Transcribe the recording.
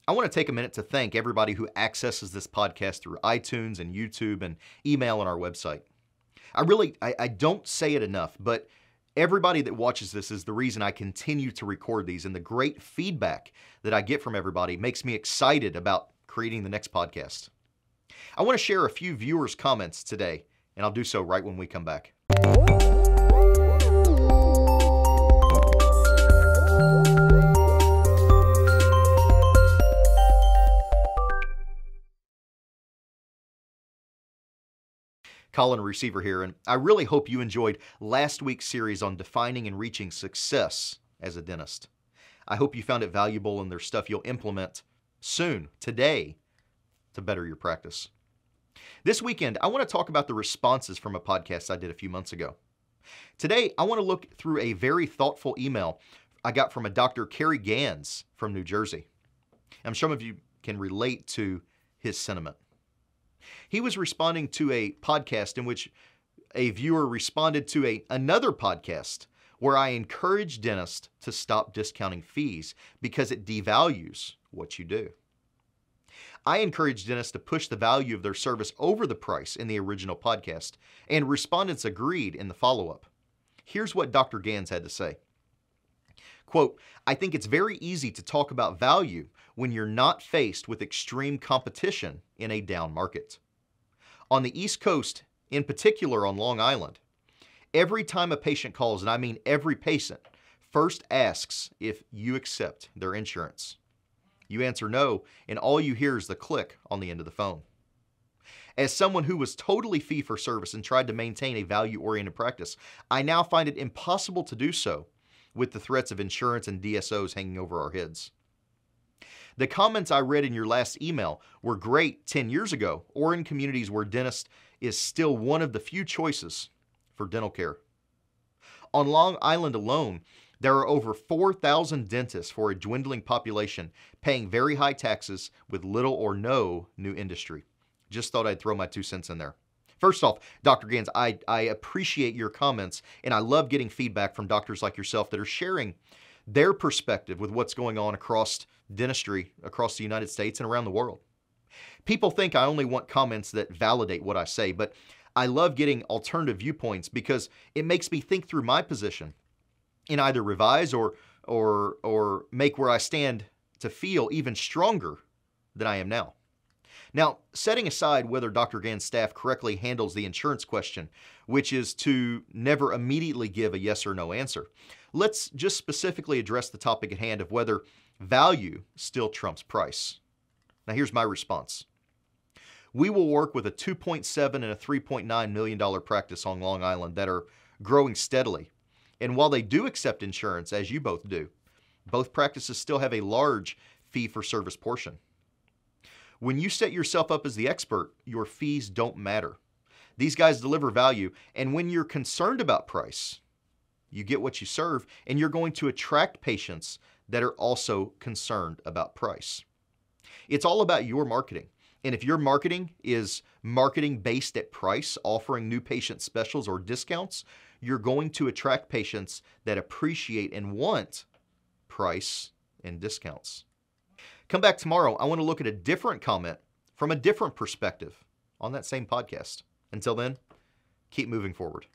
I want to take a minute to thank everybody who accesses this podcast through iTunes and YouTube and email on our website. I don't say it enough, but everybody that watches this is the reason I continue to record these, and the great feedback that I get from everybody makes me excited about creating the next podcast. I want to share a few viewers' comments today, and I'll do so right when we come back. Colin, receiver here, and I really hope you enjoyed last week's series on defining and reaching success as a dentist. I hope you found it valuable and there's stuff you'll implement soon, today, to better your practice. This weekend, I want to talk about the responses from a podcast I did a few months ago. Today, I want to look through a very thoughtful email I got from a Dr. Ganz from New Jersey. And some of you can relate to his sentiment. He was responding to a podcast in which a viewer responded to another podcast where I encourage dentists to stop discounting fees because it devalues what you do. I encourage dentists to push the value of their service over the price in the original podcast, and respondents agreed in the follow-up. Here's what Dr. Ganz had to say. Quote, "I think it's very easy to talk about value when you're not faced with extreme competition in a down market. On the East Coast, in particular on Long Island, every time a patient calls, and I mean every patient, first asks if you accept their insurance. You answer no, and all you hear is the click on the end of the phone. As someone who was totally fee-for-service and tried to maintain a value-oriented practice, I now find it impossible to do so with the threats of insurance and DSOs hanging over our heads. The comments I read in your last email were great 10 years ago, or in communities where dentist is still one of the few choices for dental care. On Long Island alone, there are over 4,000 dentists for a dwindling population paying very high taxes with little or no new industry." Just thought I'd throw my 2 cents in there. First off, Dr. Ganz, I appreciate your comments, and I love getting feedback from doctors like yourself that are sharing their perspective with what's going on across dentistry across the United States and around the world. People think I only want comments that validate what I say, but I love getting alternative viewpoints because it makes me think through my position and either revise or make where I stand to feel even stronger than I am now. Now, setting aside whether Dr. Ganz' staff correctly handles the insurance question, which is to never immediately give a yes or no answer, let's just specifically address the topic at hand of whether value still trumps price. Now, here's my response. We will work with a $2.7 and a $3.9 million practice on Long Island that are growing steadily. And while they do accept insurance, as you both do, both practices still have a large fee-for-service portion. When you set yourself up as the expert, your fees don't matter. These guys deliver value, and when you're concerned about price, you get what you serve, and you're going to attract patients that are also concerned about price. It's all about your marketing. And if your marketing is marketing based at price, offering new patient specials or discounts, you're going to attract patients that appreciate and want price and discounts. Come back tomorrow. I want to look at a different comment from a different perspective on that same podcast. Until then, keep moving forward.